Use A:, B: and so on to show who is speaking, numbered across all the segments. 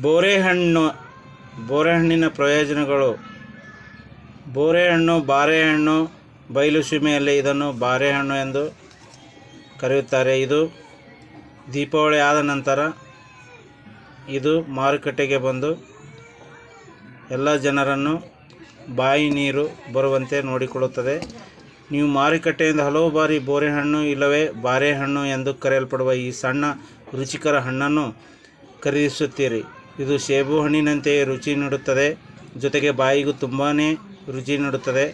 A: ಬೋರೆಹಣ್ಣು ಬೋರೆಹಣ್ಣಿನ ಪ್ರಯೋಜನಗಳು. ಬೋರೆಹಣ್ಣು ಬಾರೆಹಣ್ಣು ಬಯಲುಸೀಮೆಯಲ್ಲಿ ಇದನ್ನು ಬಾರೆಹಣ್ಣು ಎಂದು ಕರೆಯುತ್ತಾರೆ. ಇದು ದೀಪಾವಳಿ ಆದ ನಂತರ ಇದು ಮಾರುಕಟ್ಟೆಗೆ ಬಂದು ಎಲ್ಲ ಜನರನ್ನು ಬಾಯಿ ನೀರು ಬರುವಂತೆ ನೋಡಿಕೊಳ್ಳುತ್ತದೆ. ನೀವು ಮಾರುಕಟ್ಟೆಯಿಂದ ಹಲವು ಬಾರಿ ಬೋರೆಹಣ್ಣು ಇಲ್ಲವೇ ಬಾರೆಹಣ್ಣು ಎಂದು ಕರೆಯಲ್ಪಡುವ ಈ ಸಣ್ಣ ರುಚಿಕರ ಹಣ್ಣನ್ನು ಖರೀದಿಸುತ್ತೀರಿ. ಇದು ಸೇಬು ಹಣ್ಣಿನಂತೆಯೇ ರುಚಿ ನೀಡುತ್ತದೆ, ಜೊತೆಗೆ ಬಾಯಿಗೂ ತುಂಬಾ ರುಚಿ ನೀಡುತ್ತದೆ.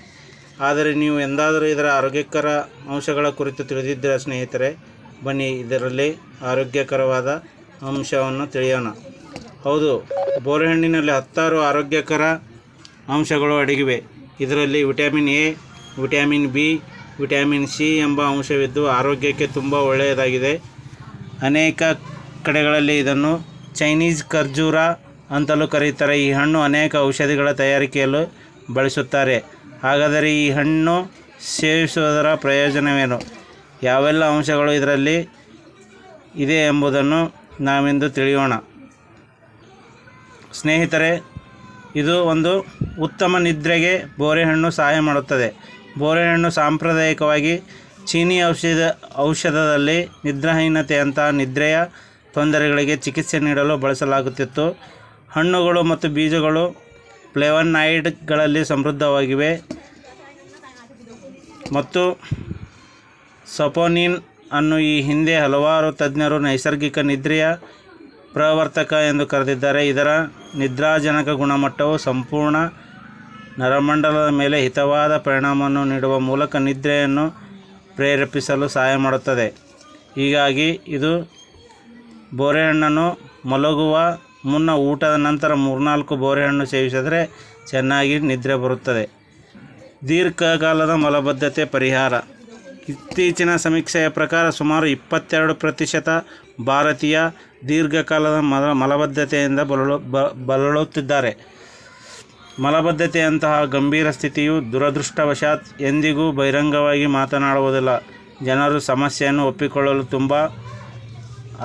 A: ಆದರೆ ನೀವು ಎಂದಾದರೂ ಇದರ ಆರೋಗ್ಯಕರ ಅಂಶಗಳ ಕುರಿತು ತಿಳಿದಿದ್ದೀರಾ ಸ್ನೇಹಿತರೆ? ಬನ್ನಿ ಇದರಲ್ಲಿ ಆರೋಗ್ಯಕರವಾದ ಅಂಶವನ್ನು ತಿಳಿಯೋಣ. ಹೌದು, ಬೋರೆಹಣ್ಣಿನಲ್ಲಿ 10 ಆರೋಗ್ಯಕರ ಅಂಶಗಳು ಅಡಗಿವೆ. ಇದರಲ್ಲಿ vitamin A, vitamin B, vitamin C ಎಂಬ ಅಂಶವಿದ್ದು ಆರೋಗ್ಯಕ್ಕೆ ತುಂಬ ಒಳ್ಳೆಯದಾಗಿದೆ. ಅನೇಕ ಕಡೆಗಳಲ್ಲಿ ಇದನ್ನು ಚೈನೀಸ್ ಖರ್ಜೂರ ಅಂತಲೂ ಕರೆಯುತ್ತಾರೆ. ಈ ಹಣ್ಣು ಅನೇಕ ಔಷಧಿಗಳ ತಯಾರಿಕೆಯಲ್ಲೂ ಬಳಸುತ್ತಾರೆ. ಹಾಗಾದರೆ ಈ ಹಣ್ಣು ಸೇವಿಸುವುದರ ಪ್ರಯೋಜನವೇನು? ಯಾವೆಲ್ಲ ಅಂಶಗಳು ಇದರಲ್ಲಿ ಇದೆ ಎಂಬುದನ್ನು ನಾವಿಂದು ತಿಳಿಯೋಣ. ಸ್ನೇಹಿತರೆ, ಇದು ಒಂದು ಉತ್ತಮ ನಿದ್ರೆಗೆ ಬೋರೆಹಣ್ಣು ಸಹಾಯ ಮಾಡುತ್ತದೆ. ಬೋರೆಹಣ್ಣು ಸಾಂಪ್ರದಾಯಿಕವಾಗಿ ಚೀನಿ ಔಷಧದಲ್ಲಿ ನಿದ್ರಾಹೀನತೆಯಂತಹ ನಿದ್ರೆಯ ತೊಂದರೆಗಳಿಗೆ ಚಿಕಿತ್ಸೆ ನೀಡಲು ಬಳಸಲಾಗುತ್ತಿತ್ತು. ಹಣ್ಣುಗಳು ಮತ್ತು ಬೀಜಗಳು ಫ್ಲೇವನಾಯ್ಡ್ಗಳಲ್ಲಿ ಸಮೃದ್ಧವಾಗಿವೆ ಮತ್ತು ಸಪೋನಿನ್ ಅನ್ನು ಈ ಹಿಂದೆ ಹಲವಾರು ತಜ್ಞರು ನೈಸರ್ಗಿಕ ನಿದ್ರೆಯ ಪ್ರವರ್ತಕ ಎಂದು ಕರೆದಿದ್ದಾರೆ. ಇದರ ನಿದ್ರಾಜನಕ ಗುಣಮಟ್ಟವು ಸಂಪೂರ್ಣ ನರಮಂಡಲದ ಮೇಲೆ ಹಿತವಾದ ಪರಿಣಾಮವನ್ನು ನೀಡುವ ಮೂಲಕ ನಿದ್ರೆಯನ್ನು ಪ್ರೇರೇಪಿಸಲು ಸಹಾಯ ಮಾಡುತ್ತದೆ. ಹೀಗಾಗಿ ಇದು ಬೋರೆಹಣ್ಣನ್ನು ಮಲಗುವ ಮುನ್ನ ಊಟದ ನಂತರ 3-4 ಬೋರೆಹಣ್ಣು ಸೇವಿಸಿದರೆ ಚೆನ್ನಾಗಿ ನಿದ್ರೆ ಬರುತ್ತದೆ. ದೀರ್ಘಕಾಲದ ಮಲಬದ್ಧತೆ ಪರಿಹಾರ. ಇತ್ತೀಚಿನ ಸಮೀಕ್ಷೆಯ ಪ್ರಕಾರ ಸುಮಾರು 22% ಭಾರತೀಯ ದೀರ್ಘಕಾಲದ ಮಲಬದ್ಧತೆಯಿಂದ ಬಳಲುತ್ತಿದ್ದಾರೆ. ಮಲಬದ್ಧತೆಯಂತಹ ಗಂಭೀರ ಸ್ಥಿತಿಯು ದುರದೃಷ್ಟವಶಾತ್ ಎಂದಿಗೂ ಬಹಿರಂಗವಾಗಿ ಮಾತನಾಡುವುದಿಲ್ಲ. ಜನರು ಸಮಸ್ಯೆಯನ್ನು ಒಪ್ಪಿಕೊಳ್ಳಲು ತುಂಬ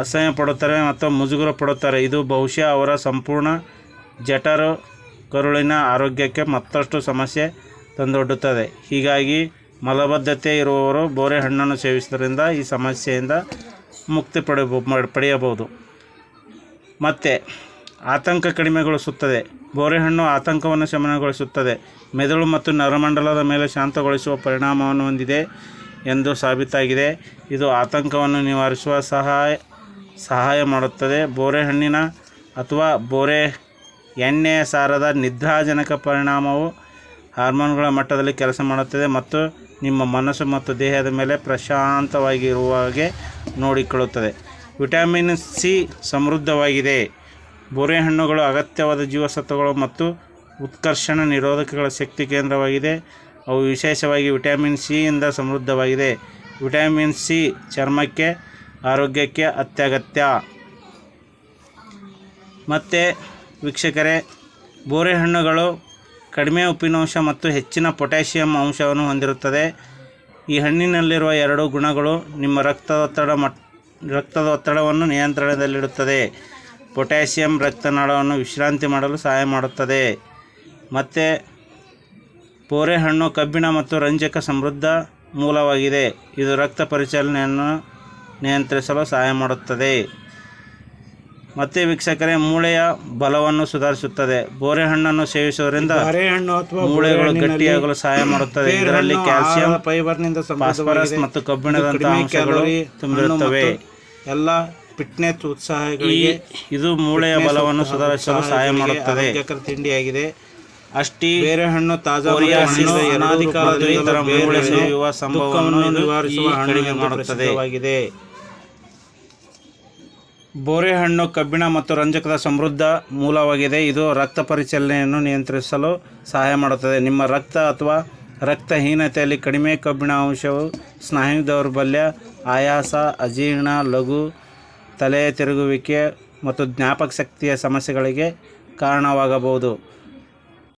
A: ಅಸಹ್ಯ ಪಡುತ್ತಾರೆ ಮತ್ತು ಮುಜುಗರ ಪಡುತ್ತಾರೆ. ಇದು ಬಹುಶಃ ಅವರ ಸಂಪೂರ್ಣ ಜಠರ ಕರುಳಿನ ಆರೋಗ್ಯಕ್ಕೆ ಮತ್ತಷ್ಟು ಸಮಸ್ಯೆ ತಂದೊಡ್ಡುತ್ತದೆ. ಹೀಗಾಗಿ ಮಲಬದ್ಧತೆ ಇರುವವರು ಬೋರೆಹಣ್ಣನ್ನು ಸೇವಿಸುವುದರಿಂದ ಈ ಸಮಸ್ಯೆಯಿಂದ ಮುಕ್ತಿ ಪಡೆಯಬಹುದು. ಮತ್ತು ಆತಂಕ ಕಡಿಮೆಗೊಳಿಸುತ್ತದೆ. ಬೋರೆಹಣ್ಣು ಆತಂಕವನ್ನು ಶಮನಗೊಳಿಸುತ್ತದೆ. ಮೆದುಳು ಮತ್ತು ನರಮಂಡಲದ ಮೇಲೆ ಶಾಂತಗೊಳಿಸುವ ಪರಿಣಾಮವನ್ನು ಹೊಂದಿದೆ ಎಂದು ಸಾಬೀತಾಗಿದೆ. ಇದು ಆತಂಕವನ್ನು ನಿವಾರಿಸುವ ಸಹಾಯ ಮಾಡುತ್ತದೆ. ಬೋರೆಹಣ್ಣಿನ ಅಥವಾ ಬೋರೆ ಎಣ್ಣೆಯ ಸಾರದ ನಿದ್ರಾಜನಕ ಪರಿಣಾಮವು ಹಾರ್ಮೋನ್ಗಳ ಮಟ್ಟದಲ್ಲಿ ಕೆಲಸ ಮಾಡುತ್ತದೆ ಮತ್ತು ನಿಮ್ಮ ಮನಸ್ಸು ಮತ್ತು ದೇಹದ ಮೇಲೆ ಪ್ರಶಾಂತವಾಗಿರುವ ಹಾಗೆ ನೋಡಿಕೊಳ್ಳುತ್ತದೆ. ವಿಟಮಿನ್ ಸಿ ಸಮೃದ್ಧವಾಗಿದೆ. ಬೋರೆಹಣ್ಣುಗಳು ಅಗತ್ಯವಾದ ಜೀವಸತ್ವಗಳು ಮತ್ತು ಉತ್ಕರ್ಷಣ ನಿರೋಧಕಗಳ ಶಕ್ತಿ ಕೇಂದ್ರವಾಗಿದೆ. ಅವು ವಿಶೇಷವಾಗಿ ವಿಟಮಿನ್ ಸಿ ಯಿಂದ ಸಮೃದ್ಧವಾಗಿದೆ. ವಿಟಮಿನ್ ಸಿ ಚರ್ಮಕ್ಕೆ ಆರೋಗ್ಯಕ್ಕೆ ಅತ್ಯಗತ್ಯ. ಮತ್ತು ವೀಕ್ಷಕರೇ, ಬೋರೆಹಣ್ಣುಗಳು ಕಡಿಮೆ ಉಪ್ಪಿನಂಶ ಮತ್ತು ಹೆಚ್ಚಿನ ಪೊಟ್ಯಾಷಿಯಂ ಅಂಶವನ್ನು ಹೊಂದಿರುತ್ತದೆ. ಈ ಹಣ್ಣಿನಲ್ಲಿರುವ 2 ಗುಣಗಳು ನಿಮ್ಮ ರಕ್ತದ ಒತ್ತಡವನ್ನು ನಿಯಂತ್ರಣದಲ್ಲಿಡುತ್ತದೆ. ಪೊಟ್ಯಾಷಿಯಂ ರಕ್ತನಾಳವನ್ನು ವಿಶ್ರಾಂತಿ ಮಾಡಲು ಸಹಾಯ ಮಾಡುತ್ತದೆ. ಮತ್ತು ಬೋರೆಹಣ್ಣು ಕಬ್ಬಿಣ ಮತ್ತು ರಂಜಕ ಸಮೃದ್ಧ ಮೂಲವಾಗಿದೆ. ಇದು ರಕ್ತ ಪರಿಚಲನೆಯನ್ನು ನಿಯಂತ್ರಿಸಲು ಸಹಾಯ ಮಾಡುತ್ತದೆ. ಮತ್ತು ವೀಕ್ಷಕರೇ, ಮೂಳೆಯ ಬಲವನ್ನು ಸುಧಾರಿಸುತ್ತದೆ. ಬೋರೆಹಣ್ಣನ್ನು ಸೇವಿಸುವುದರಿಂದ ಮೂಳೆಗಳು ಗಟ್ಟಿಯಾಗಲು ಸಹಾಯ ಮಾಡುತ್ತದೆ. ಇದರಲ್ಲಿ ಕ್ಯಾಲ್ಸಿಯಂ, ಫಾಸ್ಫರಸ್ ಮತ್ತು ಕಬ್ಬಿಣದಂತಹ ಅಂಶಗಳು ತುಂಬಿರುತ್ತವೆ. ಎಲ್ಲ ಫಿಟ್ನೆಸ್ ಉತ್ಸಾಹಗಳಿಗೆ ಇದು ಮೂಳೆಯ ಬಲವನ್ನು ಸುಧಾರಿಸಲು ಸಹಾಯ ಮಾಡುತ್ತದೆ. ತಿಂಡಿಯಾಗಿದೆ. ಅಷ್ಟೇ ಬೇರೆಹಣ್ಣು ತಾಜಾ ಅನಾದಿ ಕಾಲದಿಂದ ಮೂಳೆ ಸೇಯುವ ಸಂಭವವನ್ನು ನಿವಾರಿಸುವ ಕಡಿಮೆ ಮಾಡುತ್ತದೆ. ಬೋರೆಹಣ್ಣು ಕಬ್ಬಿಣ ಮತ್ತು ರಂಜಕದ ಸಮೃದ್ಧ ಮೂಲವಾಗಿದೆ. ಇದು ರಕ್ತ ಪರಿಚಲನೆಯನ್ನು ನಿಯಂತ್ರಿಸಲು ಸಹಾಯ ಮಾಡುತ್ತದೆ. ನಿಮ್ಮ ರಕ್ತ ಅಥವಾ ರಕ್ತಹೀನತೆಯಲ್ಲಿ ಕಡಿಮೆ ಕಬ್ಬಿಣ ಅಂಶವು ಸ್ನಾಯು ದೌರ್ಬಲ್ಯ, ಆಯಾಸ, ಅಜೀರ್ಣ, ಲಘು ತಲೆ ತಿರುಗುವಿಕೆ ಮತ್ತು ಜ್ಞಾಪಕ ಶಕ್ತಿಯ ಸಮಸ್ಯೆಗಳಿಗೆ ಕಾರಣವಾಗಬಹುದು.